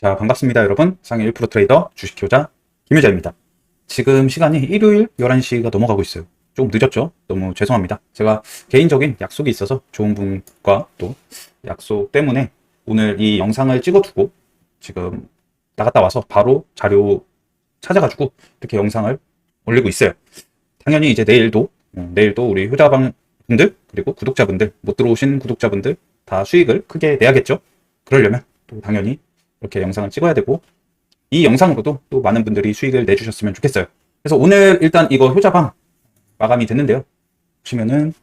자, 반갑습니다, 여러분. 상해 1% 트레이더 주식효자 김효자입니다. 지금 시간이 일요일 11시가 넘어가고 있어요. 조금 늦었죠? 너무 죄송합니다. 제가 개인적인 약속이 있어서 좋은 분과 또 약속 때문에 오늘 이 영상을 찍어두고 지금 나갔다 와서 바로 자료 찾아가지고 이렇게 영상을 올리고 있어요. 당연히 이제 내일도 우리 효자방 분들 그리고 구독자분들, 못 들어오신 구독자분들 다 수익을 크게 내야겠죠? 그러려면 또 당연히 이렇게 영상을 찍어야 되고, 이 영상으로도 또 많은 분들이 수익을 내주셨으면 좋겠어요. 그래서 오늘 일단 이거 효자방 마감이 됐는데요. 보시면은,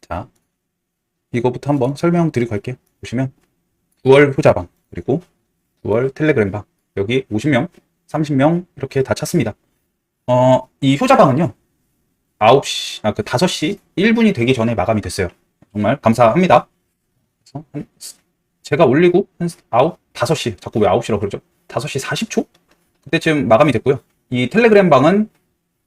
자, 이거부터 한번 설명드리고 갈게요. 보시면 9월 효자방, 그리고 9월 텔레그램방, 여기 50명, 30명 이렇게 다 찼습니다. 이 효자방은요, 5시 1분이 되기 전에 마감이 됐어요. 정말 감사합니다. 그래서 제가 올리고 한 5시, 자꾸 왜 9시라고 그러죠? 5시 40초? 그때쯤 마감이 됐고요. 이 텔레그램 방은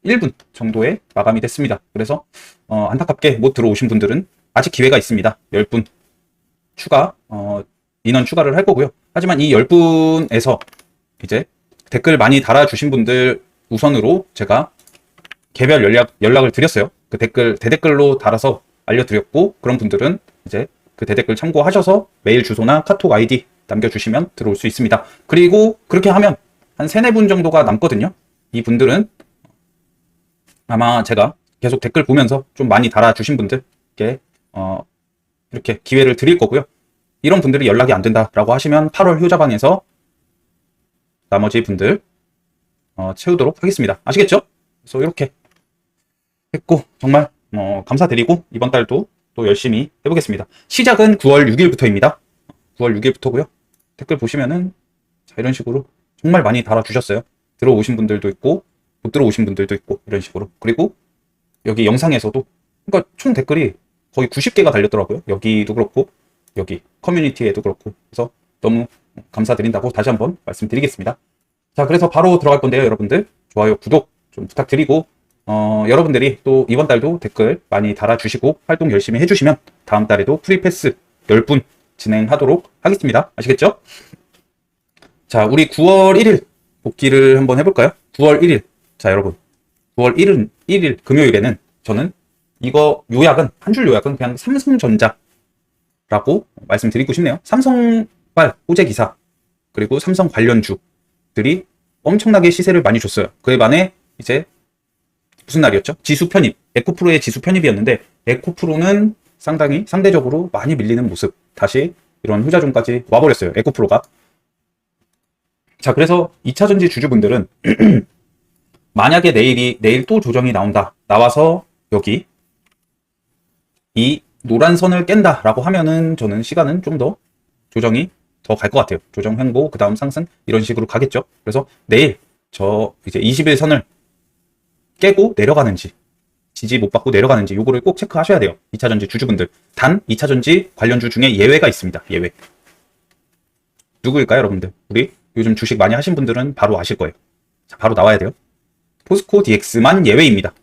1분 정도에 마감이 됐습니다. 그래서 안타깝게 못 들어오신 분들은 아직 기회가 있습니다. 10분 추가, 인원 추가를 할 거고요. 하지만 이 10분에서 이제 댓글 많이 달아주신 분들 우선으로 제가 개별 연락을 드렸어요. 그 댓글, 대댓글로 달아서 알려드렸고, 그런 분들은 이제 그 대댓글 참고하셔서 메일 주소나 카톡 아이디 남겨주시면 들어올 수 있습니다. 그리고 그렇게 하면 한 3-4분 정도가 남거든요. 이 분들은 아마 제가 계속 댓글 보면서 좀 많이 달아주신 분들께 이렇게 기회를 드릴 거고요. 이런 분들이 연락이 안 된다라고 하시면 8월 효자방에서 나머지 분들 채우도록 하겠습니다. 아시겠죠? 그래서 이렇게 했고, 정말 감사드리고 이번 달도 또 열심히 해보겠습니다. 시작은 9월 6일부터입니다. 9월 6일부터고요. 댓글 보시면은 자, 이런 식으로 정말 많이 달아주셨어요. 들어오신 분들도 있고 못 들어오신 분들도 있고 이런 식으로. 그리고 여기 영상에서도, 그러니까 총 댓글이 거의 90개가 달렸더라고요. 여기도 그렇고 여기 커뮤니티에도 그렇고. 그래서 너무 감사드린다고 다시 한번 말씀드리겠습니다. 자, 그래서 바로 들어갈 건데요. 여러분들 좋아요, 구독 좀 부탁드리고, 여러분들이 또 이번 달도 댓글 많이 달아주시고 활동 열심히 해주시면 다음 달에도 프리패스 10분 진행하도록 하겠습니다. 아시겠죠? 자, 우리 9월 1일 복귀를 한번 해볼까요? 9월 1일. 자, 여러분. 9월 1일 금요일에는 저는 이거 요약은, 한 줄 요약은 그냥 삼성전자라고 말씀드리고 싶네요. 삼성발 호재 기사, 그리고 삼성 관련주들이 엄청나게 시세를 많이 줬어요. 그에 반해 이제 무슨 날이었죠? 지수 편입, 에코프로의 지수 편입이었는데, 에코프로는 상대적으로 많이 밀리는 모습, 다시 이런 효자존까지 와버렸어요. 에코프로가. 자, 그래서 2차전지 주주분들은 만약에 내일 또 조정이 나와서 여기 이 노란 선을 깬다라고 하면은 저는 시간은 좀 더 조정이 더 갈 것 같아요. 조정 횡보, 그 다음 상승, 이런 식으로 가겠죠. 그래서 내일 저 이제 21선을 깨고 내려가는지, 지지 못 받고 내려가는지, 요거를 꼭 체크하셔야 돼요. 2차전지 주주분들. 단 2차전지 관련주 중에 예외가 있습니다. 예외. 누구일까요, 여러분들? 우리 요즘 주식 많이 하신 분들은 바로 아실 거예요. 자, 바로 나와야 돼요. 포스코 DX만 예외입니다.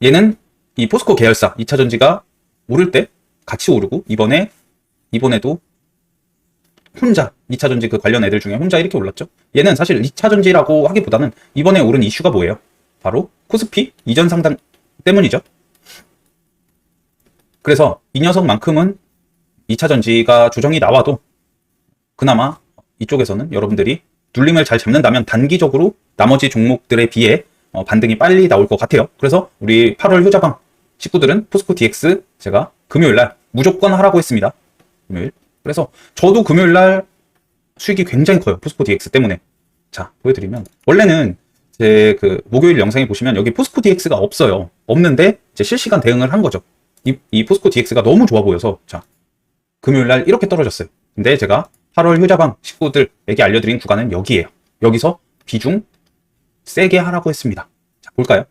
얘는 이 포스코 계열사 2차전지가 오를 때 같이 오르고, 이번에도 혼자 2차전지 그 관련 애들 중에 혼자 이렇게 올랐죠. 얘는 사실 2차전지라고 하기보다는 이번에 오른 이슈가 뭐예요? 바로 코스피 이전 상당 때문이죠. 그래서 이 녀석만큼은 2차전지가 조정이 나와도 그나마 이쪽에서는 여러분들이 눌림을 잘 잡는다면 단기적으로 나머지 종목들에 비해 반등이 빨리 나올 것 같아요. 그래서 우리 8월 효자방 식구들은 포스코 DX 제가 금요일날 무조건 하라고 했습니다. 금요일. 그래서 저도 금요일날 수익이 굉장히 커요. 포스코 DX 때문에. 자, 보여드리면, 원래는 제 그 목요일 영상에 보시면 여기 포스코 DX가 없어요. 없는데 이제 실시간 대응을 한 거죠. 이 포스코 DX가 너무 좋아 보여서, 자, 금요일날 이렇게 떨어졌어요. 근데 제가 8월 효자방 식구들에게 알려드린 구간은 여기에요. 여기서 비중 세게 하라고 했습니다. 자, 볼까요?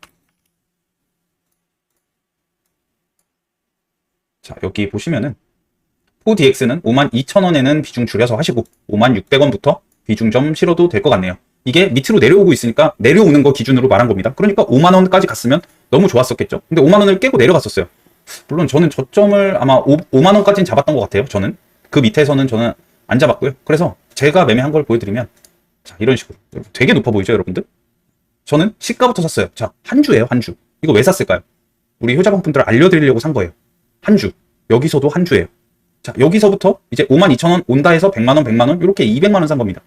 자, 여기 보시면은 포DX는 52,000원에는 비중 줄여서 하시고 56,600원부터 비중 좀 실어도 될 것 같네요. 이게 밑으로 내려오고 있으니까 내려오는 거 기준으로 말한 겁니다. 그러니까 5만원까지 갔으면 너무 좋았었겠죠. 근데 5만원을 깨고 내려갔었어요. 물론 저는 저점을 아마 5만원까지는 잡았던 것 같아요. 저는 그 밑에서는 저는 안 잡았고요. 그래서 제가 매매한 걸 보여드리면, 자, 이런 식으로. 되게 높아 보이죠, 여러분들? 저는 시가부터 샀어요. 자, 한 주예요, 한 주. 이거 왜 샀을까요? 우리 효자방분들 알려드리려고 산 거예요. 한 주. 여기서도 한 주예요. 자, 여기서부터 이제 52,000원 온다 해서 100만원, 100만원, 이렇게 200만원 산 겁니다.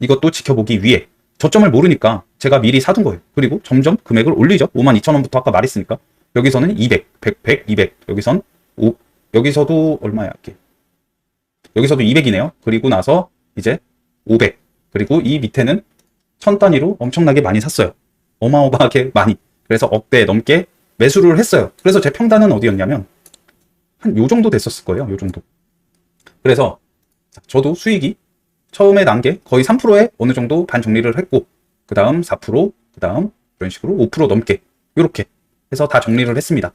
이것도 지켜보기 위해. 저점을 모르니까 제가 미리 사둔 거예요. 그리고 점점 금액을 올리죠. 52,000원부터 아까 말했으니까. 여기서는 200, 100, 100, 200. 여기선 5, 여기서도 얼마야, 이게. 여기서도 200이네요. 그리고 나서 이제 500. 그리고 이 밑에는 1000단위로 엄청나게 많이 샀어요. 어마어마하게 많이. 그래서 억대 넘게 매수를 했어요. 그래서 제 평단은 어디였냐면 한 요 정도 됐었을 거예요. 요 정도. 그래서 저도 수익이 처음에 난 게 거의 3%에 어느 정도 반 정리를 했고, 그 다음 4%, 그 다음 이런 식으로 5% 넘게 이렇게 해서 다 정리를 했습니다.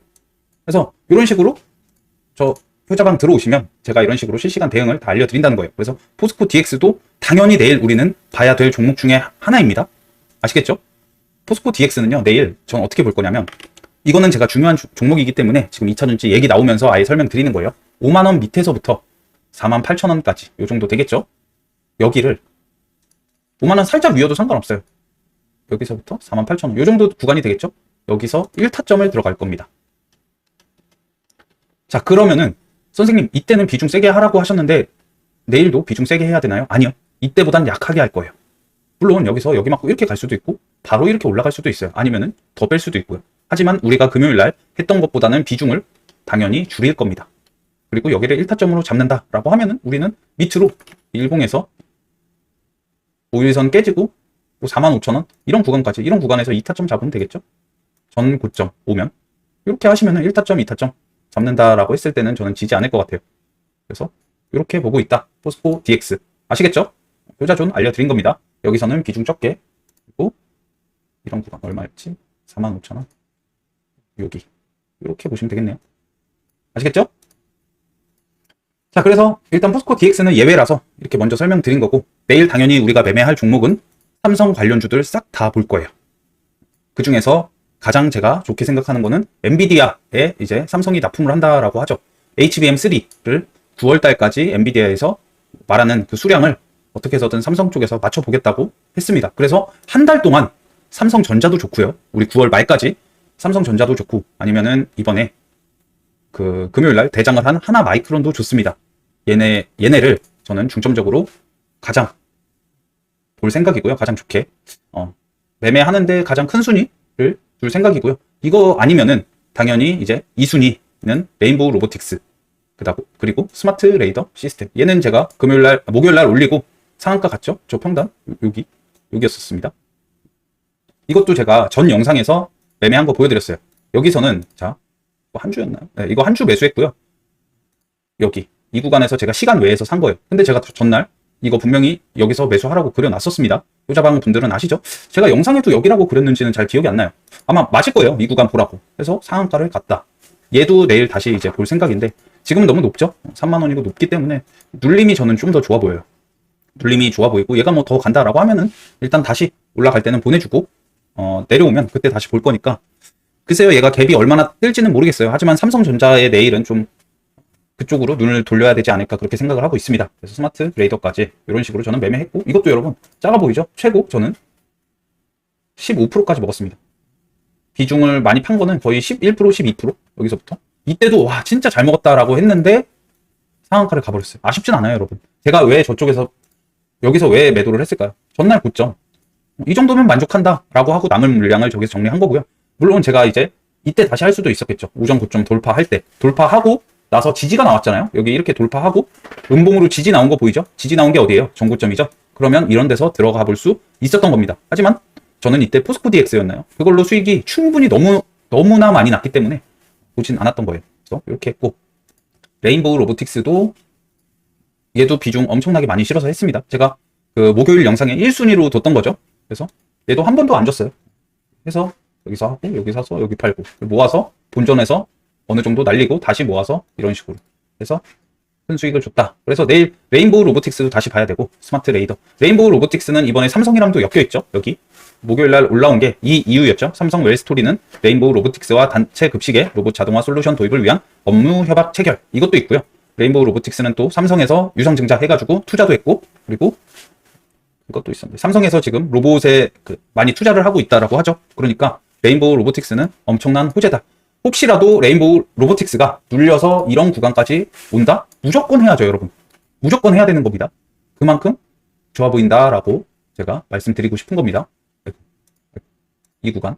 그래서 이런 식으로 저 효자방 들어오시면 제가 이런 식으로 실시간 대응을 다 알려드린다는 거예요. 그래서 포스코 DX도 당연히 내일 우리는 봐야 될 종목 중에 하나입니다. 아시겠죠? 포스코 DX는요, 내일 전 어떻게 볼 거냐면, 이거는 제가 중요한 종목이기 때문에 지금 2차전지 얘기 나오면서 아예 설명드리는 거예요. 5만원 밑에서부터 48,000원까지 요 정도 되겠죠? 여기를 5만원 살짝 위여도 상관없어요. 여기서부터 48,000원 요 정도 구간이 되겠죠? 여기서 1타점을 들어갈 겁니다. 자, 그러면은 선생님 이때는 비중 세게 하라고 하셨는데 내일도 비중 세게 해야 되나요? 아니요. 이때보단 약하게 할 거예요. 물론 여기서 여기 맞고 이렇게 갈 수도 있고 바로 이렇게 올라갈 수도 있어요. 아니면은 더 뺄 수도 있고요. 하지만 우리가 금요일날 했던 것보다는 비중을 당연히 줄일 겁니다. 그리고 여기를 1타점으로 잡는다라고 하면은 우리는 밑으로 일봉에서 5일선 깨지고 45,000원 이런 구간까지, 이런 구간에서 2타점 잡으면 되겠죠? 전 고점 오면 이렇게 하시면은 1타점, 2타점 잡는다라고 했을 때는 저는 지지 않을 것 같아요. 그래서 이렇게 보고 있다. 포스코 DX 아시겠죠? 효자존 알려드린 겁니다. 여기서는 비중 적게, 그리고 이런 구간 얼마였지? 45,000원 여기 이렇게 보시면 되겠네요. 아시겠죠? 자, 그래서 일단 포스코 DX는 예외라서 이렇게 먼저 설명드린 거고, 내일 당연히 우리가 매매할 종목은 삼성 관련주들 싹 다 볼 거예요. 그 중에서 가장 제가 좋게 생각하는 거는 엔비디아에 이제 삼성이 납품을 한다라고 하죠. HBM3를 9월 달까지 엔비디아에서 말하는 그 수량을 어떻게 해서든 삼성 쪽에서 맞춰보겠다고 했습니다. 그래서 한 달 동안 삼성전자도 좋고요. 우리 9월 말까지 삼성전자도 좋고, 아니면은 이번에 그 금요일날 대장을 한 하나마이크론도 좋습니다. 얘네를 저는 중점적으로 가장 볼 생각이고요. 가장 좋게 매매하는데 가장 큰 순위를 둘 생각이고요. 이거 아니면은 당연히 이제 2순위는 레인보우 로보틱스, 그리고 스마트 레이더 시스템. 얘는 제가 목요일날 올리고 상한가 갔죠? 저 평단 여기였었습니다. 이것도 제가 전 영상에서 매매한 거 보여드렸어요. 여기서는 자, 한 주였나요? 네, 이거 한 주 매수했고요. 여기 이 구간에서 제가 시간 외에서 산 거예요. 근데 제가 전날 이거 분명히 여기서 매수하라고 그려놨었습니다. 효자방 분들은 아시죠? 제가 영상에도 여기라고 그렸는지는 잘 기억이 안 나요. 아마 맞을 거예요. 이 구간 보라고. 그래서 상한가를 갔다. 얘도 내일 다시 이제 볼 생각인데 지금은 너무 높죠? 3만원이고 높기 때문에 눌림이 저는 좀 더 좋아 보여요. 눌림이 좋아 보이고, 얘가 뭐 더 간다라고 하면은 일단 다시 올라갈 때는 보내주고 내려오면 그때 다시 볼 거니까, 글쎄요, 얘가 갭이 얼마나 뜰지는 모르겠어요. 하지만 삼성전자의 내일은 좀 그쪽으로 눈을 돌려야 되지 않을까 그렇게 생각을 하고 있습니다. 그래서 스마트 레이더까지 이런 식으로 저는 매매했고, 이것도 여러분 작아 보이죠? 최고 저는 15%까지 먹었습니다. 비중을 많이 판 거는 거의 11%, 12% 여기서부터. 이때도 와 진짜 잘 먹었다라고 했는데 상한가를 가버렸어요. 아쉽진 않아요, 여러분. 제가 왜 여기서 왜 매도를 했을까요? 전날 고점 이 정도면 만족한다라고 하고 남은 물량을 저기서 정리한 거고요. 물론 제가 이제 이때 다시 할 수도 있었겠죠. 우정 고점 돌파할 때 돌파하고 나서 지지가 나왔잖아요. 여기 이렇게 돌파하고 음봉으로 지지 나온 거 보이죠? 지지 나온 게 어디예요? 전고점이죠. 그러면 이런 데서 들어가 볼 수 있었던 겁니다. 하지만 저는 이때 포스코 DX였나요? 그걸로 수익이 충분히 너무나 많이 났기 때문에 보진 않았던 거예요. 그래서 이렇게 했고, 레인보우 로보틱스도 얘도 비중 엄청나게 많이 실어서 했습니다. 제가 그 목요일 영상에 1순위로 뒀던 거죠. 그래서 얘도 한 번도 안 줬어요. 해서 여기서 하고 여기 사서 여기 팔고 모아서 본전에서 어느 정도 날리고 다시 모아서 이런 식으로 해서 큰 수익을 줬다. 그래서 내일 레인보우 로보틱스도 다시 봐야 되고, 스마트 레이더. 레인보우 로보틱스는 이번에 삼성이랑도 엮여있죠. 여기 목요일날 올라온 게 이 이유였죠. 삼성 웰스토리는 레인보우 로보틱스와 단체 급식의 로봇 자동화 솔루션 도입을 위한 업무 협약 체결, 이것도 있고요. 레인보우 로보틱스는 또 삼성에서 유상증자 해가지고 투자도 했고, 그리고 그것도 있었는데 삼성에서 지금 로봇에 많이 투자를 하고 있다라고 하죠. 그러니까 레인보우 로보틱스는 엄청난 호재다. 혹시라도 레인보우 로보틱스가 눌려서 이런 구간까지 온다? 무조건 해야죠, 여러분. 무조건 해야 되는 겁니다. 그만큼 좋아 보인다라고 제가 말씀드리고 싶은 겁니다. 이 구간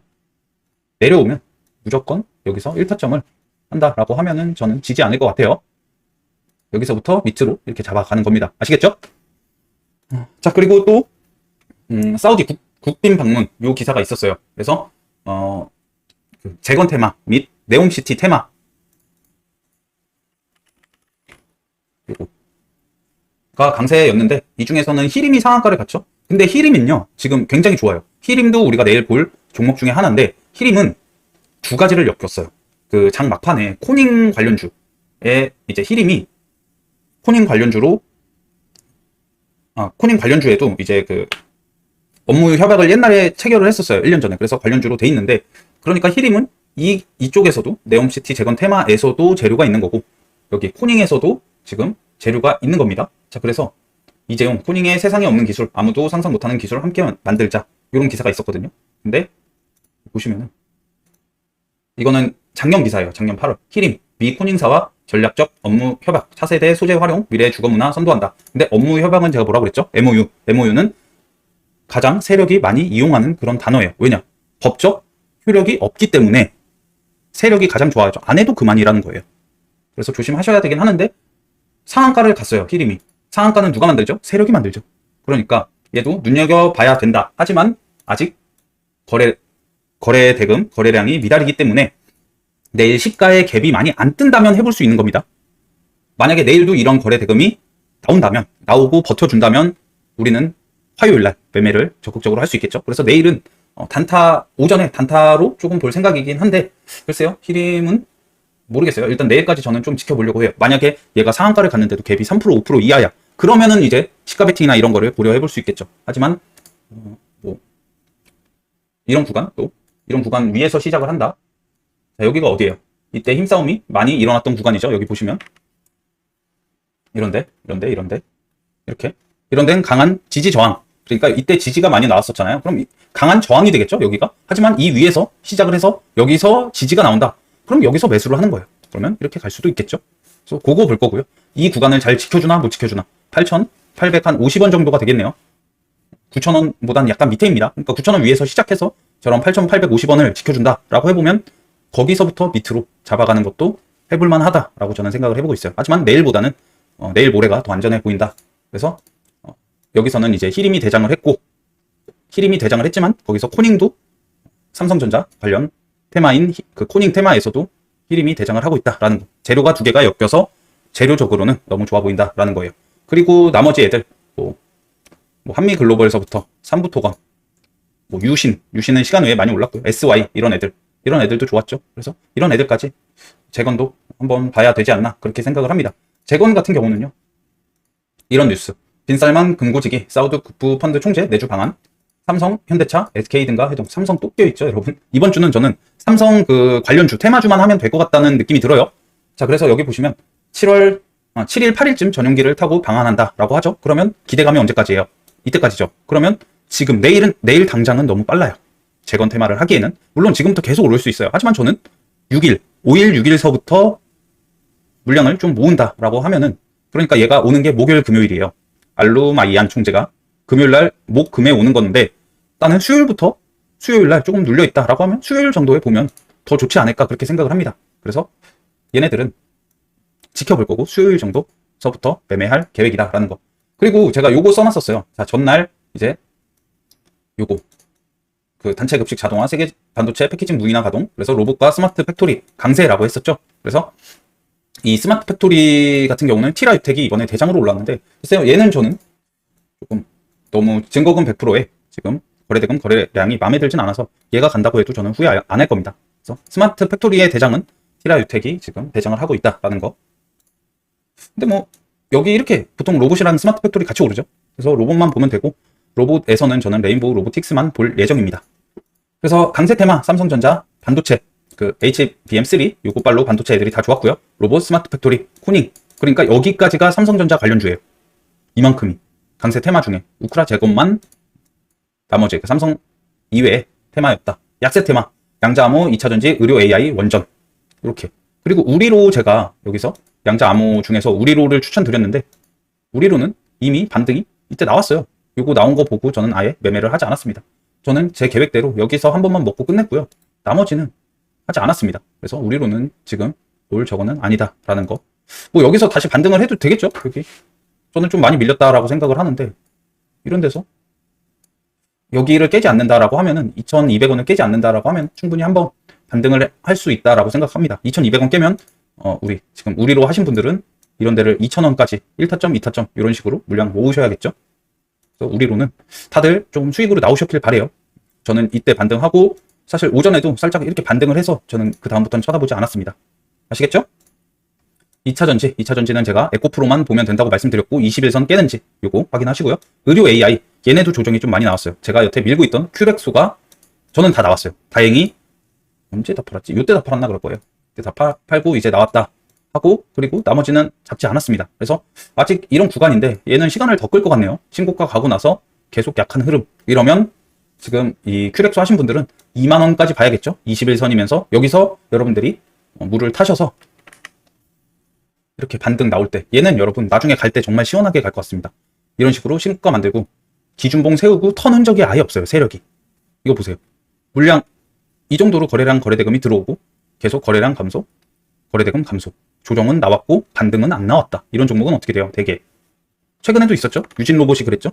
내려오면 무조건 여기서 1타점을 한다라고 하면은 저는 지지 않을 것 같아요. 여기서부터 밑으로 이렇게 잡아가는 겁니다. 아시겠죠? 자, 그리고 또 사우디 국빈 방문 요 기사가 있었어요. 그래서 재건 테마 및 네옴시티 테마 요거가 강세였는데 이 중에서는 히림이 상한가를 갔죠. 근데 히림은요 지금 굉장히 좋아요. 히림도 우리가 내일 볼 종목 중에 하나인데 히림은 두 가지를 엮였어요. 그 장 막판에 코닝 관련주에 이제 히림이 코닝 관련주에도 이제 그 업무 협약을 옛날에 체결을 했었어요. 1년 전에. 그래서 관련주로 돼 있는데 그러니까 히림은 이쪽에서도 네옴시티 재건 테마에서도 재료가 있는 거고 여기 코닝에서도 지금 재료가 있는 겁니다. 자, 그래서 이재용 코닝의 세상에 없는 기술 아무도 상상 못하는 기술을 함께 만들자 이런 기사가 있었거든요. 근데 보시면은 이거는 작년 기사예요. 작년 8월 히림 미 코닝사와 전략적 업무 협약 차세대 소재 활용 미래 주거 문화 선도한다. 근데 업무 협약은 제가 뭐라고 그랬죠? MOU는 가장 세력이 많이 이용하는 그런 단어예요. 왜냐? 법적 효력이 없기 때문에 세력이 가장 좋아하죠. 안 해도 그만이라는 거예요. 그래서 조심하셔야 되긴 하는데 상한가를 갔어요. 히림이. 상한가는 누가 만들죠? 세력이 만들죠. 그러니까 얘도 눈여겨봐야 된다. 하지만 아직 거래 대금, 거래량이 미달이기 때문에 내일 시가의 갭이 많이 안 뜬다면 해볼 수 있는 겁니다. 만약에 내일도 이런 거래 대금이 나오고 버텨준다면 우리는 화요일날 매매를 적극적으로 할 수 있겠죠. 그래서 내일은 오전에 단타로 조금 볼 생각이긴 한데 글쎄요. 히림은 모르겠어요. 일단 내일까지 저는 좀 지켜보려고 해요. 만약에 얘가 상한가를 갔는데도 갭이 3% 5% 이하야. 그러면은 이제 시가 베팅이나 이런 거를 고려해볼 수 있겠죠. 하지만 이런 구간 위에서 시작을 한다. 자, 여기가 어디예요? 이때 힘싸움이 많이 일어났던 구간이죠. 여기 보시면 이런데 이렇게 이런 데는 강한 지지 저항. 그러니까 이때 지지가 많이 나왔었잖아요. 그럼 강한 저항이 되겠죠, 여기가. 하지만 이 위에서 시작을 해서 여기서 지지가 나온다. 그럼 여기서 매수를 하는 거예요. 그러면 이렇게 갈 수도 있겠죠. 그래서 그거 볼 거고요. 이 구간을 잘 지켜주나 못 지켜주나. 8,850원 정도가 되겠네요. 9,000원보다는 약간 밑에입니다. 그러니까 9,000원 위에서 시작해서 저런 8,850원을 지켜준다라고 해보면 거기서부터 밑으로 잡아가는 것도 해볼만 하다라고 저는 생각을 해보고 있어요. 하지만 내일보다는 내일 모레가 더 안전해 보인다. 그래서 여기서는 이제 히림이 대장을 했지만 거기서 코닝도 삼성전자 관련 테마인 그 코닝 테마에서도 히림이 대장을 하고 있다라는 거. 재료가 두 개가 엮여서 재료적으로는 너무 좋아 보인다라는 거예요. 그리고 나머지 애들 뭐 한미글로벌에서부터 삼부토건, 유신은 시간 외에 많이 올랐고요. SY 이런 애들도 좋았죠. 그래서 이런 애들까지 재건도 한번 봐야 되지 않나 그렇게 생각을 합니다. 재건 같은 경우는요. 이런 뉴스. 빈살만 금고지기 사우드 국부 펀드 총재 내주 방안 삼성, 현대차, SK 등과 회동. 삼성 또 껴있죠, 여러분. 이번 주는 저는 삼성 그 관련주 테마주만 하면 될 것 같다는 느낌이 들어요. 자, 그래서 여기 보시면 7일, 8일쯤 전용기를 타고 방한한다라고 하죠. 그러면 기대감이 언제까지예요? 이때까지죠. 그러면 지금 내일 당장은 너무 빨라요. 재건 테마를 하기에는. 물론 지금부터 계속 오를 수 있어요. 하지만 저는 5일, 6일서부터 물량을 좀 모은다라고 하면은 그러니까 얘가 오는 게 목요일, 금요일이에요. 알루마이안 총재가 금요일날 금에 오는 건데 나는 수요일부터 수요일날 조금 눌려있다라고 하면 수요일 정도에 보면 더 좋지 않을까 그렇게 생각을 합니다. 그래서 얘네들은 지켜볼 거고 수요일 정도서부터 매매할 계획이다라는 거. 그리고 제가 요거 써놨었어요. 자, 전날 이제 요거 그 단체 급식 자동화 세계 반도체 패키징 무인화 가동. 그래서 로봇과 스마트 팩토리 강세라고 했었죠. 그래서 이 스마트 팩토리 같은 경우는 티라 유텍이 이번에 대장으로 올랐는데 글쎄요, 얘는 저는 조금 너무 증거금 100%에 지금 거래대금 거래량이 마음에 들진 않아서 얘가 간다고 해도 저는 후회 안 할 겁니다. 그래서 스마트 팩토리의 대장은 티라 유텍이 지금 대장을 하고 있다라는 거. 근데 뭐 여기 이렇게 보통 로봇이랑 스마트 팩토리 같이 오르죠. 그래서 로봇만 보면 되고 로봇에서는 저는 레인보우 로보틱스만 볼 예정입니다. 그래서 강세 테마 삼성전자 반도체 그 HBM3 요거빨로 반도체 애들이 다 좋았고요. 로봇 스마트 팩토리 코닝 그러니까 여기까지가 삼성전자 관련주예요. 이만큼이. 강세 테마 중에 우크라 제곱만 나머지 그 삼성 이외의 테마였다. 약세 테마, 양자암호, 2차전지, 의료 AI, 원전 이렇게. 그리고 우리로 제가 여기서 양자암호 중에서 우리로를 추천드렸는데 우리로는 이미 반등이 이때 나왔어요. 요거 나온 거 보고 저는 아예 매매를 하지 않았습니다. 저는 제 계획대로 여기서 한 번만 먹고 끝냈고요. 나머지는 하지 않았습니다. 그래서 우리로는 지금 올 저거는 아니다라는 거. 뭐 여기서 다시 반등을 해도 되겠죠? 여기. 저는 좀 많이 밀렸다라고 생각을 하는데 이런 데서 여기를 깨지 않는다라고 하면은 2,200원을 깨지 않는다라고 하면 충분히 한번 반등을 할 수 있다라고 생각합니다. 2,200원 깨면 우리 지금 우리로 하신 분들은 이런 데를 2,000원까지 1타점, 2타점 이런 식으로 물량 모으셔야겠죠. 그래서 우리로는 다들 좀 수익으로 나오셨길 바래요. 저는 이때 반등하고 사실 오전에도 살짝 이렇게 반등을 해서 저는 그 다음부터는 쳐다보지 않았습니다. 아시겠죠? 2차전지는 제가 에코프로만 보면 된다고 말씀드렸고 21선 깨는지 요거 확인하시고요. 의료 AI 얘네도 조정이 좀 많이 나왔어요. 제가 여태 밀고 있던 큐렉소가 저는 다 나왔어요. 다행히 언제 다 팔았지? 요때 다 팔았나 그럴 거예요. 이때 다 팔고 이제 나왔다 하고 그리고 나머지는 잡지 않았습니다. 그래서 아직 이런 구간인데 얘는 시간을 더 끌 것 같네요. 신고가 가고 나서 계속 약한 흐름 이러면 지금 이 큐렉소 하신 분들은 2만원까지 봐야겠죠. 21선이면서 여기서 여러분들이 물을 타셔서 이렇게 반등 나올 때 얘는 여러분 나중에 갈 때 정말 시원하게 갈 것 같습니다. 이런 식으로 신고가 만들고 기준봉 세우고 턴 흔적이 아예 없어요. 세력이. 이거 보세요. 물량 이 정도로 거래량 거래대금이 들어오고 계속 거래량 감소, 거래대금 감소. 조정은 나왔고 반등은 안 나왔다. 이런 종목은 어떻게 돼요? 되게 최근에도 있었죠. 유진로봇이 그랬죠.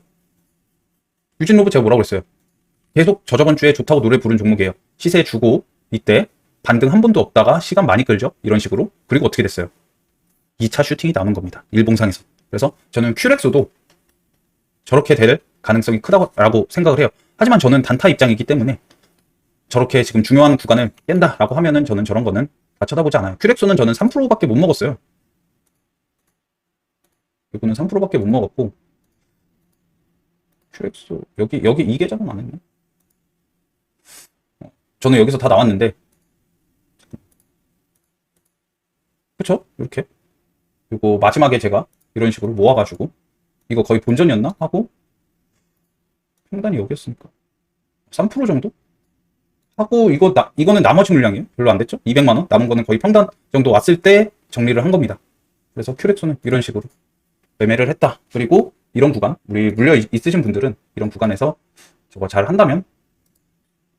유진로봇 제가 뭐라고 그랬어요? 계속 저저번 주에 좋다고 노래 부른 종목이에요. 시세 주고 이때 반등 한 번도 없다가 시간 많이 끌죠. 이런 식으로. 그리고 어떻게 됐어요? 2차 슈팅이 나오는 겁니다. 일봉상에서. 그래서 저는 큐렉소도 저렇게 될 가능성이 크다고 생각을 해요. 하지만 저는 단타 입장이기 때문에 저렇게 지금 중요한 구간을 깬다라고 하면은 저는 저런 거는 다 쳐다보지 않아요. 큐렉소는 저는 3%밖에 못 먹었어요. 이거는 3%밖에 못 먹었고 큐렉소 여기 이 계좌는 안 했네. 저는 여기서 다 나왔는데 그쵸? 이렇게 그리고 마지막에 제가 이런 식으로 모아가지고 이거 거의 본전이었나? 하고 평단이 여기였으니까 3% 정도? 하고 이거는 나머지 물량이에요. 별로 안 됐죠? 200만원? 남은 거는 거의 평단 정도 왔을 때 정리를 한 겁니다. 그래서 큐렉소는 이런 식으로 매매를 했다. 그리고 이런 구간 우리 물려 있으신 분들은 이런 구간에서 저거 잘 한다면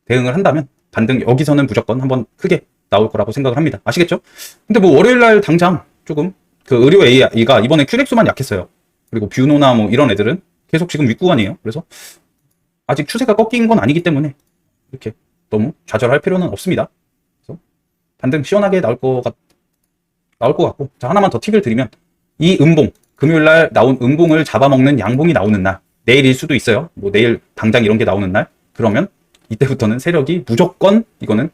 대응을 한다면 반등 여기서는 무조건 한번 크게 나올 거라고 생각을 합니다. 아시겠죠? 근데 뭐 월요일날 당장 조금 그 의료 AI가 이번에 큐렉소만 약했어요. 그리고 뷰노나 뭐 이런 애들은 계속 지금 윗구간이에요. 그래서 아직 추세가 꺾인 건 아니기 때문에 이렇게 너무 좌절할 필요는 없습니다. 그래서 반등 시원하게 나올 것 같고 자 하나만 더 팁을 드리면 이 음봉 금요일날 나온 음봉을 잡아먹는 양봉이 나오는 날 내일일 수도 있어요. 뭐 내일 당장 이런 게 나오는 날 그러면 이때부터는 세력이 무조건 이거는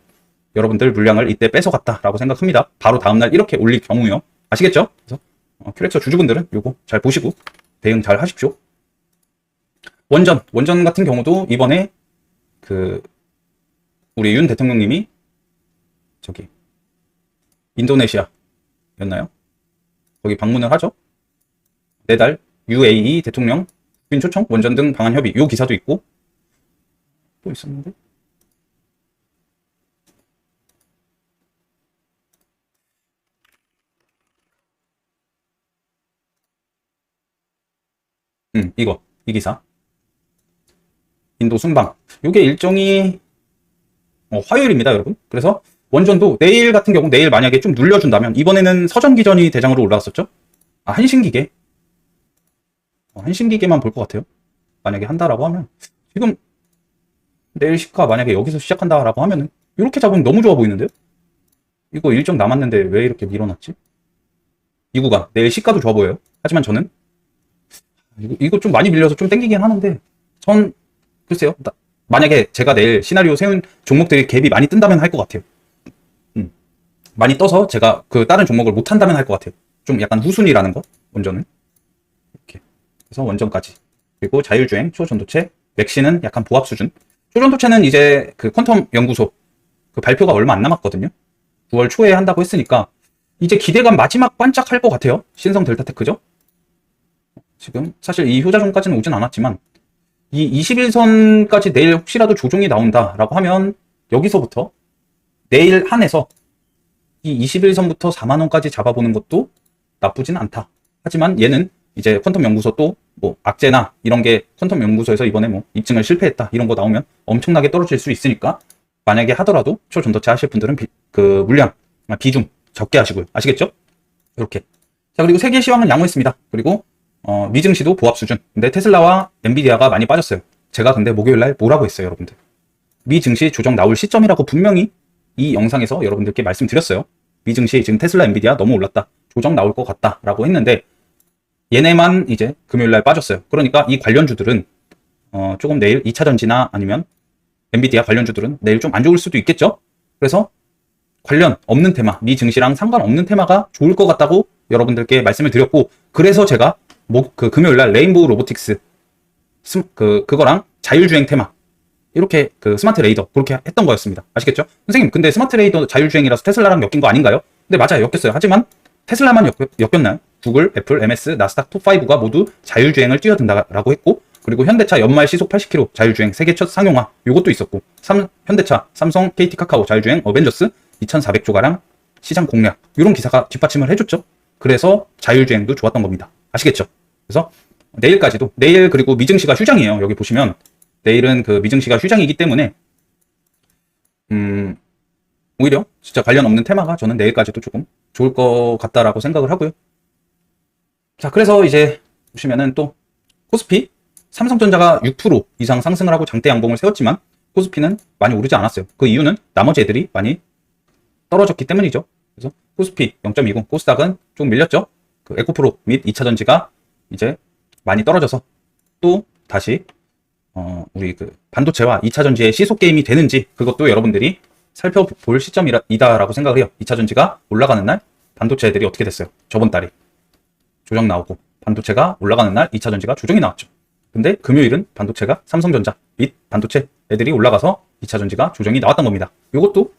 여러분들 물량을 이때 뺏어갔다라고 생각합니다. 바로 다음날 이렇게 올릴 경우요. 아시겠죠? 그래서 큐렉소 주주분들은 요거 잘 보시고 대응 잘 하십시오. 원전 같은 경우도 이번에 그 우리 윤 대통령님이 저기 인도네시아였나요? 거기 방문을 하죠. 내달 UAE 대통령 국빈 초청 원전 등 방안 협의 요 기사도 있고 또 있었는데 이 기사 인도 순방 요게 일정이 화요일입니다 여러분. 그래서 원전도 내일 같은 경우 내일 만약에 좀 눌려준다면 이번에는 서전기전이 대장으로 올라왔었죠. 한신기계 한신기계만 볼 것 같아요. 만약에 한다라고 하면 지금 내일 시가 만약에 여기서 시작한다라고 하면은 이렇게 잡으면 너무 좋아 보이는데요. 이거 일정 남았는데 왜 이렇게 밀어놨지? 이 구간 내일 시가도 좋아 보여요. 하지만 저는 이거 좀 많이 밀려서 좀 땡기긴 하는데 전 글쎄요. 만약에 제가 내일 시나리오 세운 종목들이 갭이 많이 뜬다면 할 것 같아요. 많이 떠서 제가 그 다른 종목을 못 한다면 할 것 같아요. 좀 약간 후순위라는 거 원전은 이렇게 그래서 원전까지 그리고 자율주행 초전도체 맥시는 약간 보합 수준. 초전도체는 이제 그 퀀텀 연구소 그 발표가 얼마 안 남았거든요. 9월 초에 한다고 했으니까 이제 기대감 마지막 반짝할 것 같아요. 신성 델타테크죠. 지금 사실 이 효자존까지는 오진 않았지만 이 21선까지 내일 혹시라도 조정이 나온다라고 하면 여기서부터 내일 한에서 이 21선부터 4만원까지 잡아보는 것도 나쁘진 않다. 하지만 얘는 이제 퀀텀 연구소 또 뭐 악재나 이런 게 퀀텀 연구소에서 이번에 뭐 입증을 실패했다 이런 거 나오면 엄청나게 떨어질 수 있으니까 만약에 하더라도 초전도체 하실 분들은 그 물량 비중 적게 하시고요. 아시겠죠? 이렇게. 자, 그리고 세계 시황은 양호했습니다. 그리고 미증시도 보합 수준. 근데 테슬라와 엔비디아가 많이 빠졌어요. 제가 근데 목요일날 뭐라고 했어요, 여러분들? 미증시 조정 나올 시점이라고 분명히 이 영상에서 여러분들께 말씀드렸어요. 미증시 지금 테슬라, 엔비디아 너무 올랐다. 조정 나올 것 같다라고 했는데 얘네만 이제 금요일날 빠졌어요. 그러니까 이 관련주들은 조금 내일 2차전지나 아니면 엔비디아 관련주들은 내일 좀 안 좋을 수도 있겠죠. 그래서 관련 없는 테마, 미 증시랑 상관없는 테마가 좋을 것 같다고 여러분들께 말씀을 드렸고, 그래서 제가 그 금요일날 레인보우 로보틱스 그거랑 자율주행 테마 이렇게 그 스마트 레이더 그렇게 했던 거였습니다. 아시겠죠? 선생님, 근데 스마트 레이더 자율주행이라서 테슬라랑 엮인 거 아닌가요? 근데 맞아요, 엮였어요. 하지만 테슬라만 엮였나요? 구글, 애플, MS, 나스닥 톱5가 모두 자율주행을 뛰어든다라고 했고, 그리고 현대차 연말 시속 80km 자율주행 세계 첫 상용화 요것도 있었고, 현대차, 삼성, KT 카카오 자율주행 어벤져스 2,400조 가량 시장 공략 이런 기사가 뒷받침을 해줬죠. 그래서 자율주행도 좋았던 겁니다. 아시겠죠? 그래서 내일까지도, 내일 그리고 미증시가 휴장이에요. 여기 보시면 내일은 그 미증시가 휴장이기 때문에 오히려 진짜 관련 없는 테마가 저는 내일까지도 조금 좋을 것 같다라고 생각을 하고요. 자, 그래서 이제 보시면은 또 코스피, 삼성전자가 6% 이상 상승을 하고 장대 양봉을 세웠지만 코스피는 많이 오르지 않았어요. 그 이유는 나머지 애들이 많이 떨어졌기 때문이죠. 그래서 코스피 0.20, 코스닥은 좀 밀렸죠. 그 에코프로 및 2차전지가 이제 많이 떨어져서 또 다시 우리 그 반도체와 2차전지의 시속 게임이 되는지 그것도 여러분들이 살펴볼 시점이다라고 생각을 해요. 2차전지가 올라가는 날 반도체 애들이 어떻게 됐어요? 저번 달에 조정 나오고 반도체가 올라가는 날 2차전지가 조정이 나왔죠. 근데 금요일은 반도체가 삼성전자 및 반도체 애들이 올라가서 2차전지가 조정이 나왔던 겁니다. 이것도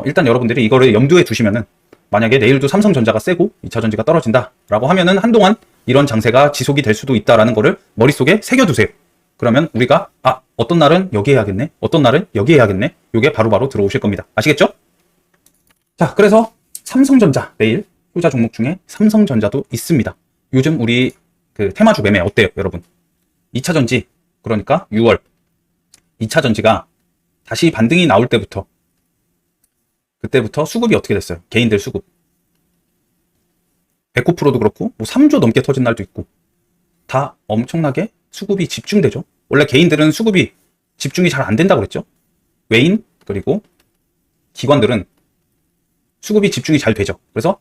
일단 여러분들이 이거를 염두에 두시면은 만약에 내일도 삼성전자가 세고 2차전지가 떨어진다라고 하면은 한동안 이런 장세가 지속이 될 수도 있다라는 거를 머릿속에 새겨두세요. 그러면 우리가 어떤 날은 여기 해야겠네, 어떤 날은 여기 해야겠네, 요게 바로바로 들어오실 겁니다. 아시겠죠? 자, 그래서 삼성전자 내일 효자 종목 중에 삼성전자도 있습니다. 요즘 우리 그 테마주 매매 어때요, 여러분? 2차전지, 그러니까 6월 2차전지가 다시 반등이 나올 때부터, 그때부터 수급이 어떻게 됐어요? 개인들 수급. 에코프로도 그렇고 뭐 3조 넘게 터진 날도 있고 다 엄청나게 수급이 집중되죠. 원래 개인들은 수급이 집중이 잘 안 된다고 그랬죠. 외인 그리고 기관들은 수급이 집중이 잘 되죠. 그래서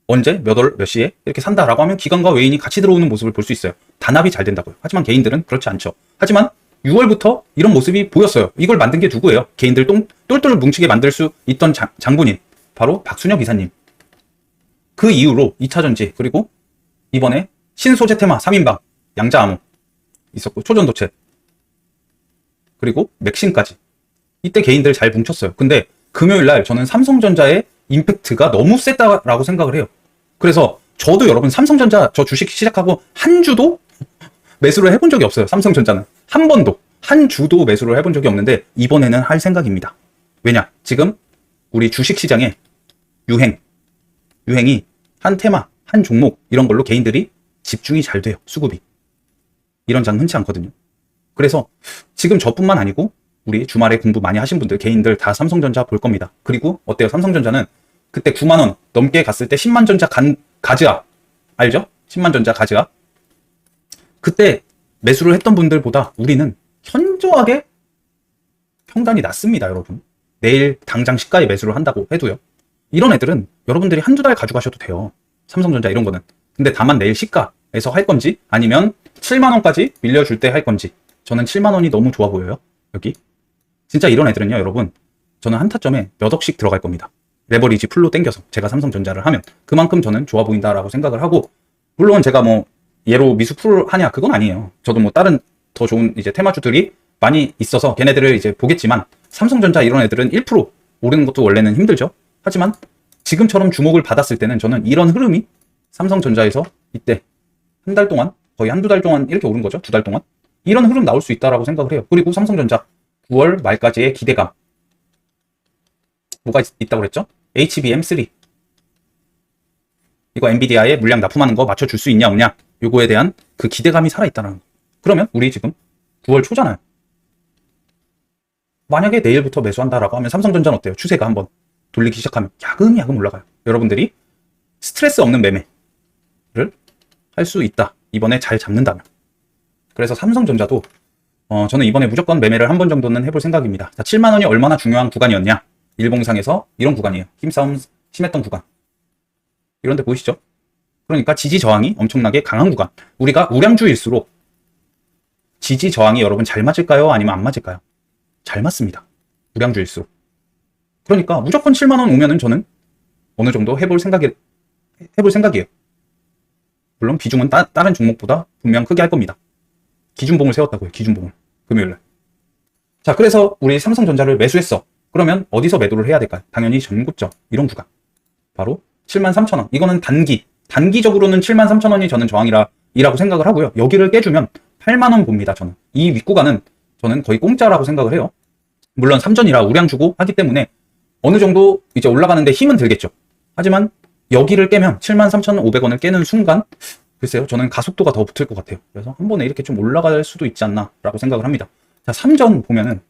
언제 몇 월 몇 시에 이렇게 산다라고 하면 기관과 외인이 같이 들어오는 모습을 볼 수 있어요. 단합이 잘 된다고요. 하지만 개인들은 그렇지 않죠. 하지만 6월부터 이런 모습이 보였어요. 이걸 만든 게 누구예요? 개인들 똘똘 뭉치게 만들 수 있던 장군인 바로 박순혁 이사님. 그 이후로 2차전지 그리고 이번에 신소재 테마 3인방 양자암호 있었고 초전도체 그리고 맥신까지 이때 개인들 잘 뭉쳤어요. 근데 금요일날 저는 삼성전자의 임팩트가 너무 셌다라고 생각을 해요. 그래서 저도 여러분 삼성전자 저 주식 시작하고 한 주도 매수를 해본 적이 없어요. 삼성전자는 한 번도 한 주도 매수를 해본 적이 없는데 이번에는 할 생각입니다. 왜냐? 지금 우리 주식 시장에 유행이 한 테마, 한 종목 이런 걸로 개인들이 집중이 잘 돼요. 수급이. 이런 장 흔치 않거든요. 그래서 지금 저뿐만 아니고 우리 주말에 공부 많이 하신 분들, 개인들 다 삼성전자 볼 겁니다. 그리고 어때요? 삼성전자는 그때 9만 원 넘게 갔을 때 10만 전자 가즈아 알죠? 10만 전자 가즈아. 그때 매수를 했던 분들보다 우리는 현저하게 평단이 낮습니다, 여러분. 내일 당장 시가에 매수를 한다고 해도요. 이런 애들은 여러분들이 한두 달 가져가셔도 돼요. 삼성전자 이런 거는. 근데 다만 내일 시가에서 할 건지 아니면 7만 원까지 밀려줄 때 할 건지. 저는 7만 원이 너무 좋아 보여요. 여기. 진짜 이런 애들은요, 여러분. 저는 한 타점에 몇 억씩 들어갈 겁니다. 레버리지 풀로 땡겨서 제가 삼성전자를 하면 그만큼 저는 좋아 보인다라고 생각을 하고, 물론 제가 뭐 얘로 미수 풀 하냐 그건 아니에요. 저도 뭐 다른 더 좋은 이제 테마주들이 많이 있어서 걔네들을 이제 보겠지만 삼성전자 이런 애들은 1% 오르는 것도 원래는 힘들죠. 하지만 지금처럼 주목을 받았을 때는 저는 이런 흐름이 삼성전자에서 이때 한 달 동안 거의 한두 달 동안 이렇게 오른 거죠. 2달 동안. 이런 흐름 나올 수 있다라고 생각을 해요. 그리고 삼성전자 9월 말까지의 기대감. 뭐가 있다고 그랬죠? HBM3. 이거 엔비디아에 물량 납품하는 거 맞춰줄 수 있냐 없냐. 요거에 대한 그 기대감이 살아있다는 거. 그러면 우리 지금 9월 초잖아요. 만약에 내일부터 매수한다라고 하면 삼성전자는 어때요? 추세가 한번 돌리기 시작하면 야금야금 올라가요. 여러분들이 스트레스 없는 매매를 할 수 있다. 이번에 잘 잡는다면. 그래서 삼성전자도 저는 이번에 무조건 매매를 한 번 정도는 해볼 생각입니다. 자, 7만 원이 얼마나 중요한 구간이었냐? 일봉상에서 이런 구간이에요. 힘싸움 심했던 구간. 이런 데 보이시죠? 그러니까 지지 저항이 엄청나게 강한 구간. 우리가 우량주일수록 지지 저항이 여러분 잘 맞을까요? 아니면 안 맞을까요? 잘 맞습니다. 우량주일수록. 그러니까 무조건 7만 원 오면은 저는 어느 정도 해볼 생각이에요. 물론 비중은 다른 종목보다 분명 크게 할 겁니다. 기준봉을 세웠다고요. 기준봉을. 금요일날. 자, 그래서 우리 삼성전자를 매수했어. 그러면 어디서 매도를 해야 될까요? 당연히 전고점. 이런 구간. 바로 73,000원. 이거는 단기적으로는 73,000원이 저는 저항이라고 생각을 하고요. 여기를 깨주면 8만 원 봅니다. 저는. 이 윗구간은 저는 거의 공짜라고 생각을 해요. 물론 삼전이라 우량 주고 하기 때문에 어느 정도 이제 올라가는데 힘은 들겠죠. 하지만 여기를 깨면 73,500원을 깨는 순간 글쎄요. 저는 가속도가 더 붙을 것 같아요. 그래서 한 번에 이렇게 좀 올라갈 수도 있지 않나 라고 생각을 합니다. 자, 삼전 보면은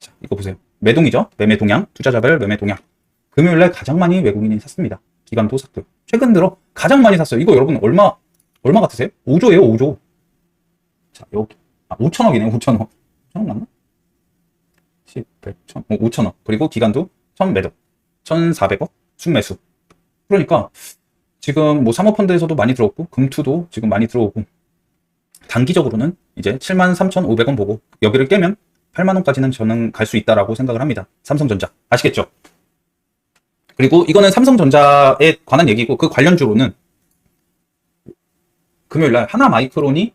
자, 이거 보세요. 매동이죠. 매매 동향, 투자자별 매매 동향. 금요일날 가장 많이 외국인이 샀습니다. 기관도 샀고요. 최근 들어 가장 많이 샀어요. 이거 여러분 얼마 같으세요? 5조예요, 5조. 자, 여기 5천억이네요, 5천억. 5천억 맞나? 10, 100, 1000, 5천억. 그리고 기간도 1000 매도, 1,400억 순매수. 그러니까 지금 뭐 사모펀드에서도 많이 들어오고 금투도 지금 많이 들어오고 단기적으로는 이제 73,500원 보고 여기를 깨면 8만 원까지는 저는 갈 수 있다라고 생각을 합니다. 삼성전자. 아시겠죠? 그리고 이거는 삼성전자에 관한 얘기고 그 관련주로는 금요일날 하나마이크론이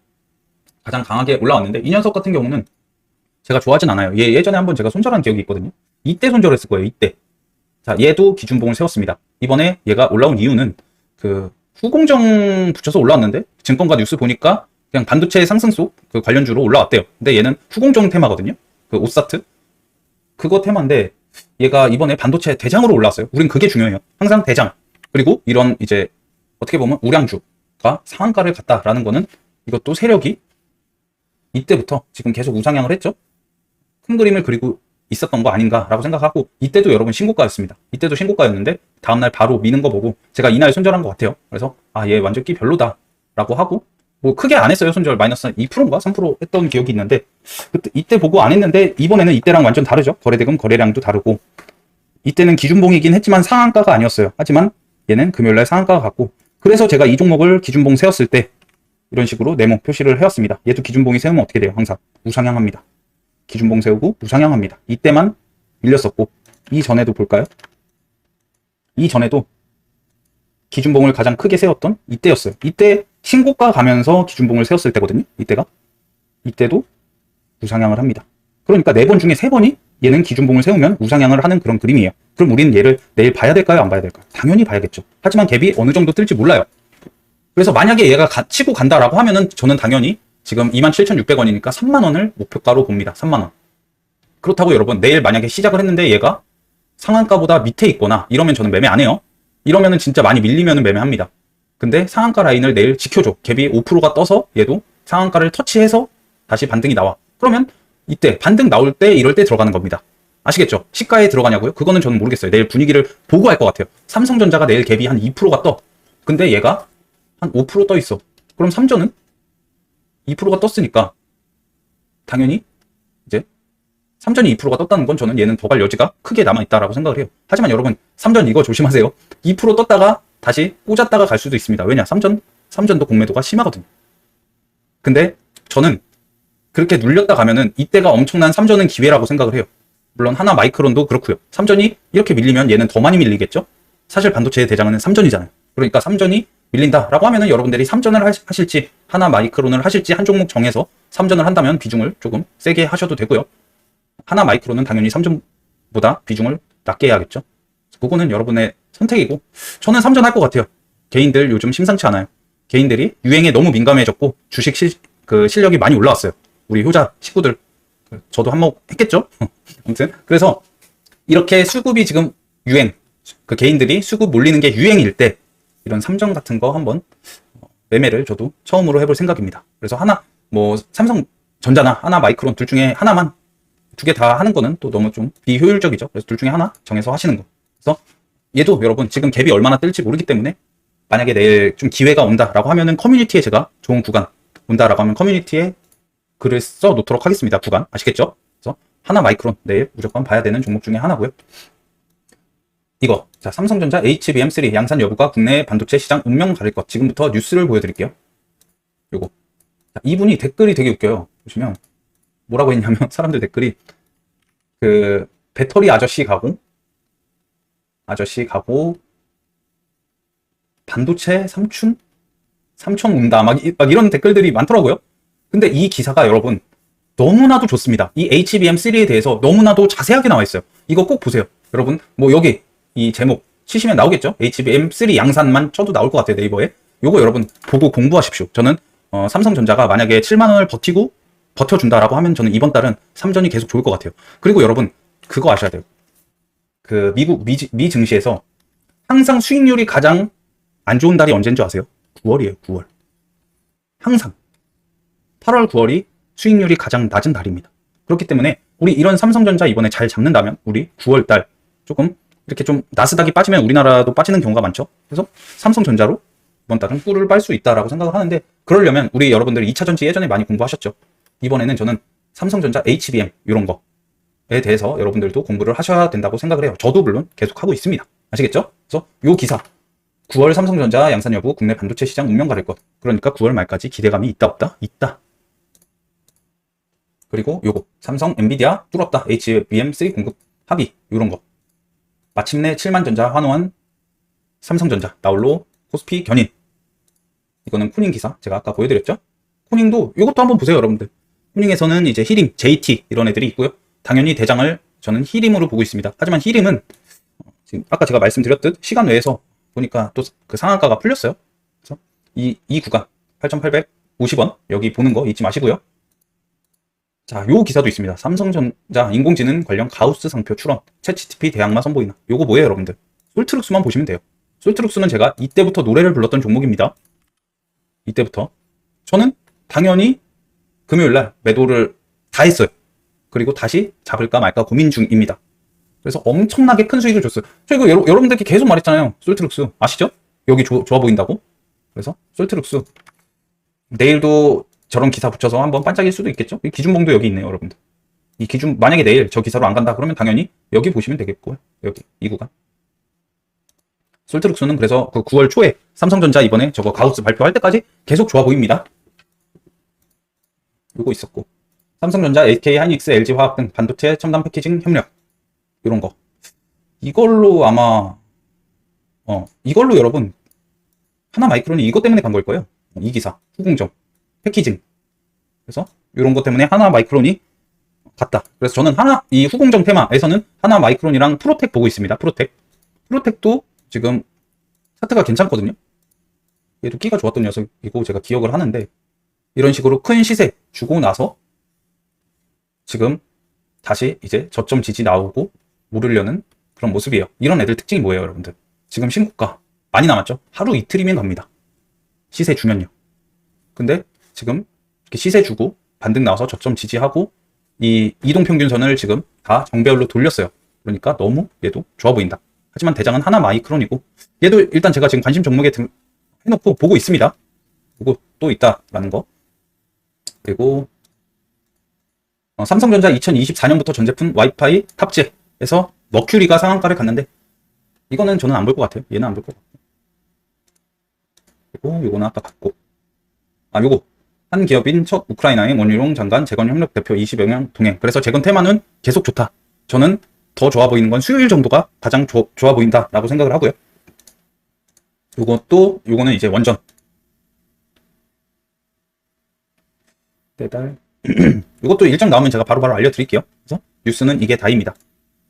가장 강하게 올라왔는데 이 녀석 같은 경우는 제가 좋아하진 않아요. 예전에 한번 제가 손절한 기억이 있거든요. 이때 손절했을 거예요. 이때. 자, 얘도 기준봉을 세웠습니다. 이번에 얘가 올라온 이유는 그 후공정 붙여서 올라왔는데 증권가 뉴스 보니까 그냥 반도체 상승 속 그 관련주로 올라왔대요. 근데 얘는 후공정 테마거든요. 그 오사트. 그거 테마인데 얘가 이번에 반도체 대장으로 올라왔어요. 우린 그게 중요해요. 항상 대장. 그리고 이런 이제 어떻게 보면 우량주가 상한가를 갔다라는 거는 이것도 세력이 이때부터 지금 계속 우상향을 했죠. 큰 그림을 그리고 있었던 거 아닌가라고 생각하고 이때도 여러분 신고가였습니다. 이때도 신고가였는데 다음날 바로 미는 거 보고 제가 이날 손절한 것 같아요. 그래서 얘 완전 끼 별로다라고 하고 뭐 크게 안 했어요. 손절 마이너스 2%인가 3% 했던 기억이 있는데 그때 이때 보고 안 했는데 이번에는 이때랑 완전 다르죠. 거래대금 거래량도 다르고 이때는 기준봉이긴 했지만 상한가가 아니었어요. 하지만 얘는 금요일날 상한가가 같고 그래서 제가 이 종목을 기준봉 세웠을 때 이런 식으로 네모 표시를 해왔습니다. 얘도 기준봉이 세우면 어떻게 돼요? 항상 우상향합니다. 기준봉 세우고 우상향합니다. 이때만 밀렸었고 이전에도 볼까요? 이전에도 기준봉을 가장 크게 세웠던 이때였어요. 이때 신고가 가면서 기준봉을 세웠을 때거든요. 이때도 우상향을 합니다. 그러니까 4번 중에 3번이 얘는 기준봉을 세우면 우상향을 하는 그런 그림이에요. 그럼 우리는 얘를 내일 봐야 될까요? 안 봐야 될까요? 당연히 봐야겠죠. 하지만 갭이 어느 정도 뜰지 몰라요. 그래서 만약에 얘가 치고 간다라고 하면은 저는 당연히 지금 27,600원이니까 3만 원을 목표가로 봅니다. 3만 원. 그렇다고 여러분 내일 만약에 시작을 했는데 얘가 상한가보다 밑에 있거나 이러면 저는 매매 안 해요. 이러면은 진짜 많이 밀리면은 매매합니다. 근데 상한가 라인을 내일 지켜줘. 갭이 5%가 떠서 얘도 상한가를 터치해서 다시 반등이 나와. 그러면 이때 반등 나올 때 이럴 때 들어가는 겁니다. 아시겠죠? 시가에 들어가냐고요? 그거는 저는 모르겠어요. 내일 분위기를 보고 할 것 같아요. 삼성전자가 내일 갭이 한 2%가 떠. 근데 얘가 한 5% 떠 있어. 그럼 삼전은 2%가 떴으니까 당연히 이제 삼전이 2%가 떴다는 건 저는 얘는 더 갈 여지가 크게 남아있다라고 생각을 해요. 하지만 여러분 삼전 이거 조심하세요. 2% 떴다가 다시 꽂았다가 갈 수도 있습니다. 왜냐? 삼전도 공매도가 심하거든요. 근데 저는 그렇게 눌렸다 가면은 이때가 엄청난 삼전은 기회라고 생각을 해요. 물론 하나 마이크론도 그렇고요. 삼전이 이렇게 밀리면 얘는 더 많이 밀리겠죠? 사실 반도체의 대장은 삼전이잖아요. 그러니까 삼전이 밀린다라고 하면은 여러분들이 삼전을 하실지 하나 마이크론을 하실지 한 종목 정해서 삼전을 한다면 비중을 조금 세게 하셔도 되고요. 하나 마이크론은 당연히 삼전보다 비중을 낮게 해야겠죠. 그거는 여러분의 선택이고 저는 삼전 할 것 같아요. 개인들 요즘 심상치 않아요. 개인들이 유행에 너무 민감해졌고 주식 실력이 많이 올라왔어요. 우리 효자 식구들. 저도 한몫 했겠죠? 아무튼 그래서 이렇게 수급이 지금 유행, 그 개인들이 수급 몰리는 게 유행일 때 이런 삼정 같은 거 한번 매매를 저도 처음으로 해볼 생각입니다. 그래서 뭐 삼성전자나 하나마이크론 둘 중에 하나만, 두 개 다 하는 거는 또 너무 좀 비효율적이죠. 그래서 둘 중에 하나 정해서 하시는 거. 그래서 얘도 여러분 지금 갭이 얼마나 뜰지 모르기 때문에 만약에 내일 좀 기회가 온다라고 하면은 커뮤니티에 제가 좋은 구간 온다라고 하면 커뮤니티에 글을 써 놓도록 하겠습니다. 구간 아시겠죠? 그래서 하나마이크론 내일 무조건 봐야 되는 종목 중에 하나고요. 이거 자, 삼성전자 HBM3 양산 여부가 국내 반도체 시장 운명 가릴 것. 지금부터 뉴스를 보여드릴게요. 요거 자, 이분이 댓글이 되게 웃겨요. 보시면 뭐라고 했냐면 사람들 댓글이 그 배터리 아저씨 가고 반도체 삼촌 운다 막 이런 댓글들이 많더라고요. 근데 이 기사가 여러분 너무나도 좋습니다. 이 HBM3에 대해서 너무나도 자세하게 나와 있어요. 이거 꼭 보세요. 여러분 뭐 여기 이 제목 치시면 나오겠죠? HBM3 양산만 쳐도 나올 것 같아요. 네이버에. 요거 여러분 보고 공부하십시오. 저는 삼성전자가 만약에 7만 원을 버텨준다라고 하면 저는 이번 달은 삼전이 계속 좋을 것 같아요. 그리고 여러분 그거 아셔야 돼요. 그 미 증시에서 항상 수익률이 가장 안 좋은 달이 언제인 줄 아세요? 9월이에요. 9월. 항상 8월, 9월이 수익률이 가장 낮은 달입니다. 그렇기 때문에 우리 이런 삼성전자 이번에 잘 잡는다면 우리 9월 달 조금 이렇게 좀 나스닥이 빠지면 우리나라도 빠지는 경우가 많죠. 그래서 삼성전자로 이번 달은 꿀을 빨 수 있다라고 생각을 하는데, 그러려면 우리 여러분들이 2차전지 예전에 많이 공부하셨죠. 이번에는 저는 삼성전자 HBM 이런 거에 대해서 여러분들도 공부를 하셔야 된다고 생각을 해요. 저도 물론 계속 하고 있습니다. 아시겠죠? 그래서 요 기사 9월 삼성전자 양산 여부 국내 반도체 시장 운명 가릴 것. 그러니까 9월 말까지 기대감이 있다 없다? 있다. 그리고 요거 삼성 엔비디아 뚫었다. HBM3 공급 합의 요런 거. 마침내 7만 전자 환호한 삼성전자 나홀로 코스피 견인. 이거는 코닝 기사 제가 아까 보여드렸죠. 코닝도 이것도 한번 보세요 여러분들. 코닝에서는 이제 히림, JT 이런 애들이 있고요. 당연히 대장을 저는 히림으로 보고 있습니다. 하지만 히림은 지금 아까 제가 말씀드렸듯 시간 외에서 보니까 또 그 상한가가 풀렸어요. 그래서 이 구간 8,850원 여기 보는 거 잊지 마시고요. 자, 요 기사도 있습니다. 삼성전자 인공지능 관련 가우스 상표 출원, 챗GPT 대항마 선보이나. 요거 뭐예요, 여러분들? 솔트룩스만 보시면 돼요. 솔트룩스는 제가 이때부터 노래를 불렀던 종목입니다. 이때부터. 저는 당연히 금요일날 매도를 다 했어요. 그리고 다시 잡을까 말까 고민 중입니다. 그래서 엄청나게 큰 수익을 줬어요. 저 이거 여러분들께 계속 말했잖아요. 솔트룩스. 아시죠? 여기 좋아 보인다고. 그래서 솔트룩스. 내일도 저런 기사 붙여서 한번 반짝일 수도 있겠죠? 이 기준봉도 여기 있네요, 여러분들. 이 기준, 만약에 내일 저 기사로 안 간다 그러면 당연히 여기 보시면 되겠고요. 여기, 이 구간. 솔트룩스는 그래서 그 9월 초에 삼성전자 이번에 저거 가우스 발표할 때까지 계속 좋아 보입니다. 요거 있었고. 삼성전자, SK하이닉스, LG화학 등 반도체 첨단 패키징 협력. 이런 거. 이걸로 아마, 이걸로 여러분, 하나마이크론이 이것 때문에 간 걸 거예요. 이 기사. 후공정. 패키징. 그래서 이런 것 때문에 하나마이크론이 갔다. 그래서 저는 이 후공정 테마에서는 하나마이크론이랑 프로텍 보고 있습니다. 프로텍도 지금 차트가 괜찮거든요. 얘도 끼가 좋았던 녀석이고 제가 기억을 하는데, 이런 식으로 큰 시세 주고 나서 지금 다시 이제 저점 지지 나오고 오르려는 그런 모습이에요. 이런 애들 특징이 뭐예요, 여러분들? 지금 신고가 많이 남았죠? 하루 이틀이면 갑니다. 시세 주면요. 근데 지금 이렇게 시세 주고 반등 나와서 저점 지지하고 이 이동평균선을 지금 다 정배열로 돌렸어요. 그러니까 너무 얘도 좋아 보인다. 하지만 대장은 하나마이크론이고, 얘도 일단 제가 지금 관심 종목에 해놓고 보고 있습니다. 보고 또 있다라는 거. 그리고 삼성전자 2024년부터 전 제품 와이파이 탑재해서 머큐리가 상한가를 갔는데, 이거는 저는 안 볼 것 같아요. 얘는 안 볼 것 같고. 그리고 요거는 아까 봤고, 요거 한 기업인 첫 우크라이나의 원유용 장관 재건 협력 대표 20여 명 동행. 그래서 재건 테마는 계속 좋다. 저는 더 좋아 보이는 건 수요일 정도가 가장 좋아 보인다라고 생각을 하고요. 요거는 이제 원전 배달. 이것도 일정 나오면 제가 바로바로 알려드릴게요. 그래서 뉴스는 이게 다입니다.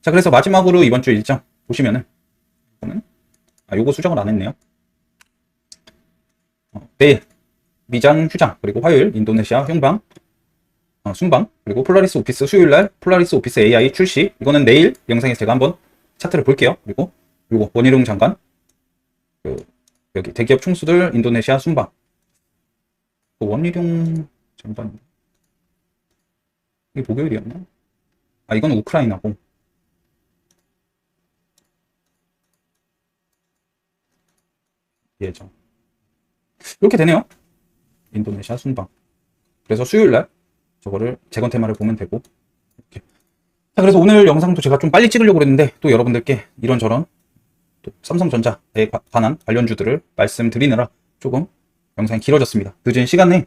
자, 그래서 마지막으로 이번 주 일정 보시면은, 요거 수정을 안 했네요. 내일 미장 휴장, 그리고 화요일 인도네시아 흉방, 순방, 그리고 폴라리스 오피스 수요일날 폴라리스 오피스 AI 출시. 이거는 내일 영상에서 제가 한번 차트를 볼게요. 그리고 요거 원희룡 장관, 여기 대기업 총수들 인도네시아 순방. 원희룡 장관, 이게 목요일이었나? 아, 이건 우크라이나고. 예정. 이렇게 되네요. 인도네시아 순방. 그래서 수요일날 저거를 재건 테마를 보면 되고. 이렇게. 자, 그래서 오늘 영상도 제가 좀 빨리 찍으려고 그랬는데 또 여러분들께 이런저런 또 삼성전자에 관한 관련주들을 말씀드리느라 조금 영상이 길어졌습니다. 늦은 시간에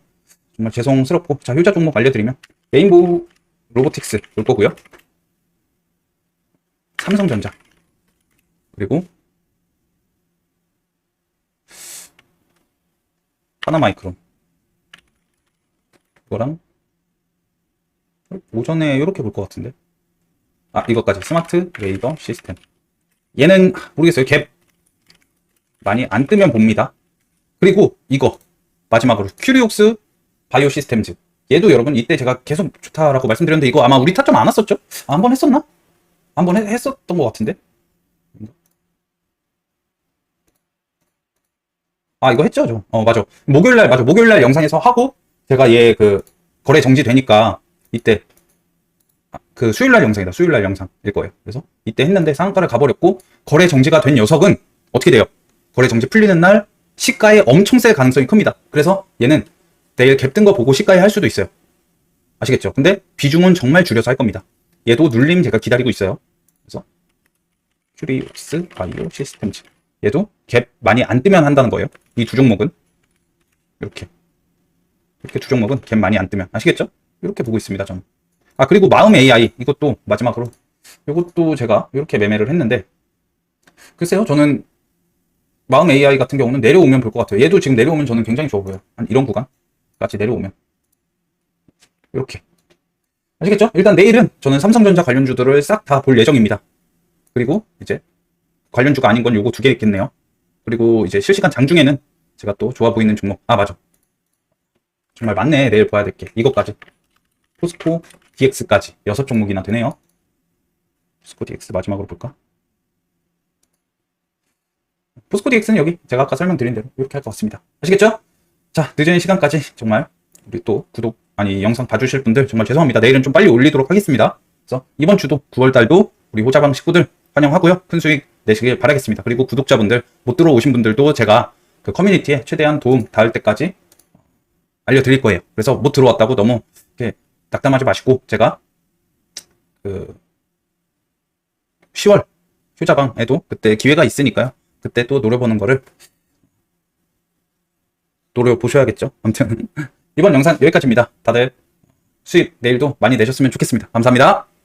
정말 죄송스럽고. 자, 효자 종목 알려드리면 레인보우 로보틱스 올 거고요. 삼성전자, 그리고 하나마이크론, 이거랑 오전에 이렇게 볼 것 같은데. 아, 이것까지 스마트 레이더 시스템. 얘는 모르겠어요. 갭 많이 안 뜨면 봅니다. 그리고 이거 마지막으로 큐리옥스 바이오 시스템즈. 얘도 여러분 이때 제가 계속 좋다라고 말씀드렸는데 이거 아마 우리 타점 안 왔었죠? 아, 한번 했었나? 한번 했었던 것 같은데. 아, 이거 했죠, 저. 맞아. 목요일날, 맞아. 목요일날 영상에서 하고, 제가 얘 거래 정지되니까, 이때, 그 수요일날 영상이다. 수요일날 영상일 거예요. 그래서 이때 했는데 상한가를 가버렸고, 거래 정지가 된 녀석은 어떻게 돼요? 거래 정지 풀리는 날 시가에 엄청 셀 가능성이 큽니다. 그래서 얘는 내일 갭 뜬 거 보고 시가에 할 수도 있어요. 아시겠죠? 근데 비중은 정말 줄여서 할 겁니다. 얘도 눌림 제가 기다리고 있어요. 그래서 큐리옥스 바이오 시스템즈. 얘도 갭 많이 안 뜨면 한다는 거예요. 이 두 종목은 이렇게 두 종목은 갭 많이 안 뜨면. 아시겠죠? 이렇게 보고 있습니다, 저는. 아, 그리고 마음 AI 이것도 마지막으로, 이것도 제가 이렇게 매매를 했는데, 글쎄요, 저는 마음 AI 같은 경우는 내려오면 볼 것 같아요. 얘도 지금 내려오면 저는 굉장히 좋아 보여요. 한 이런 구간까지 내려오면 이렇게. 아시겠죠? 일단 내일은 저는 삼성전자 관련주들을 싹 다 볼 예정입니다. 그리고 이제 관련주가 아닌 건 요거 두 개 있겠네요. 그리고 이제 실시간 장중에는 제가 또 좋아 보이는 종목. 아, 맞아. 정말 많네. 내일 봐야 될 게. 이것까지. 포스코 DX까지 6종목이나 되네요. 포스코 DX 마지막으로 볼까? 포스코 DX는 여기 제가 아까 설명드린 대로 이렇게 할 것 같습니다. 아시겠죠? 자, 늦은 시간까지 정말 우리 또 영상 봐주실 분들 정말 죄송합니다. 내일은 좀 빨리 올리도록 하겠습니다. 그래서 이번 주도 9월달도 우리 호자방 식구들 환영하고요. 큰 수익 내시길 바라겠습니다. 그리고 구독자분들, 못 들어오신 분들도 제가 그 커뮤니티에 최대한 도움 닿을 때까지 알려드릴 거예요. 그래서 못 들어왔다고 너무 이렇게 낙담하지 마시고, 제가 그 10월 휴자방에도 그때 기회가 있으니까요. 그때 또 노려보는 거를 노려보셔야겠죠. 아무튼 이번 영상 여기까지입니다. 다들 수익 내일도 많이 내셨으면 좋겠습니다. 감사합니다.